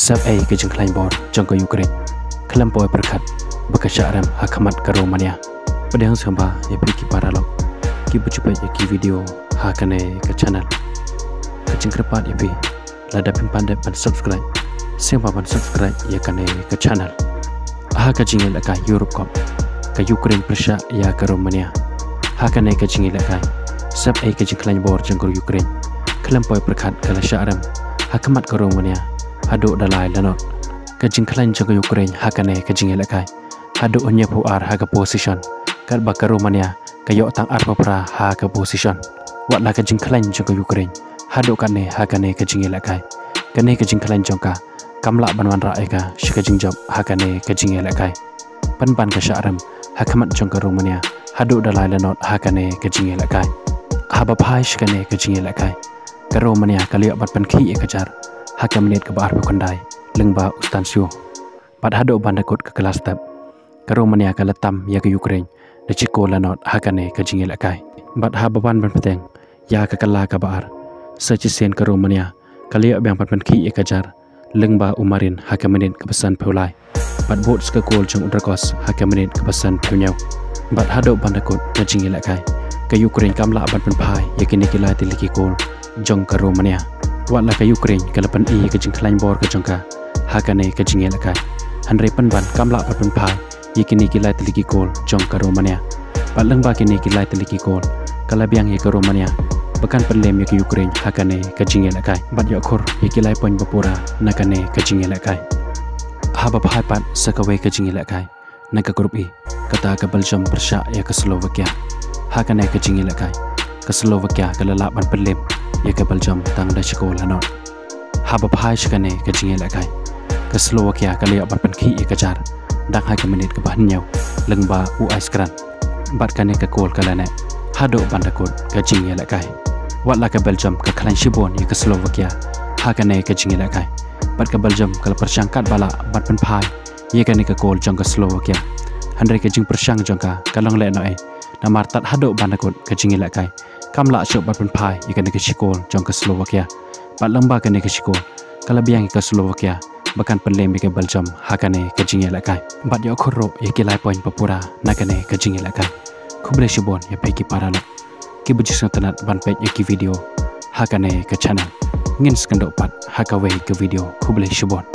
Sab A ke jengklain bor jangka Ukraine. Kelampau berkat bekerja rem hakamat ke Romania. Pada yang sembah ya pergi paralog. Ki berjumpa ya ki video hakane ke channel. Ke jengkrepat ya pi. Lada pandai pan subscribe. Siapa pan subscribe ya kane ke channel. Haka jingil ka Europe Cup. Ke Ukraine Persia ya ke Romania. Hakane ke jingil ka. Sab A ke jengklain bor jangka Ukraine. Kelampau berkat ke rem hakamat ke Romania. Haduk dalai lanot kajing klan jaga Ukraine hakane kajing elakai haduk nya puar haga position kat baka Romania kayok tang arpapra haga position watla kajing klan jaga Ukraine haduk kane hakane kajing elakai kane kajing klan jongka kamla banwan raeka shikajing job hakane kajing elakai pan ka syaram hakamat jongka Romania haduk dalai lanot hakane kajing elakai haba phai shikane kajing elakai ka Romania kaliok bat pan khi ekajar Hakam menit ke bar berkondai lengba ustansio pad hado bandakut ke kelas tab ke Romania ke letam ya ke Ukraine de chiko lanot hakane ke jingil akai bad hababan berpeteng ya ke kala ke bar secisen ke Romania kaliak bang pan ki ekajar lengba umarin hakam menit ke pesan peulai bad bot ke gol jong udrakos hakam menit ke pesan peunyau bad hado bandakut ke jingil akai ke Ukraine kamla ban pen pai ya kini kilai tiliki gol jong ke Romania Watla ke Ukraine ke lepan I ke jengklain bor ke jengka hakane ke jingel akai hanre penban kamla pat penpai yikini kilai teliki gol jong ke Romania palang ba kini kilai teliki gol kala biang ye ke Romania bekan penlem ye ke Ukraine hakane ke jingel akai bat yakhur ye kilai poin bapura nakane ke jingel akai haba phai pat sakawe ke jingel akai naga grup I kata ke Belgium Persia ye ke Slovakia hakane ke jingel akai ke Slovakia ke lalaban penlem ya ke Belgium tang da sekolah lanot haba phai shkane ke jingel akai ke Slovakia kali abar penki e kajar dak ha ke menit ke bahnyau lengba u aiskran bat kane ke kol kalane hado bandakot ke jingel akai watla ke Belgium ke klan shibon ya ke Slovakia ha kane ke jingel akai bat ke Belgium kal persangkat bala bat pen phai ye kane ke kol jong ke Slovakia handre ke jing persang jongka kalong le noi namar tat hado bandakot ke jingel akai kamla syok bat penpai ikan ke Shikol jong ke Slovakia bat lembah kene ke Shikol kala biang ke Slovakia bahkan penlem ke Belgium hakane ke jingel akai bat yo khoro ye kilai poin papura nakane ke jingel akai kuble shibon ye peki paralak ki bujis tanat ban page ye ki video hakane ke channel ngin skandok pat hakawe ke video kuble shibon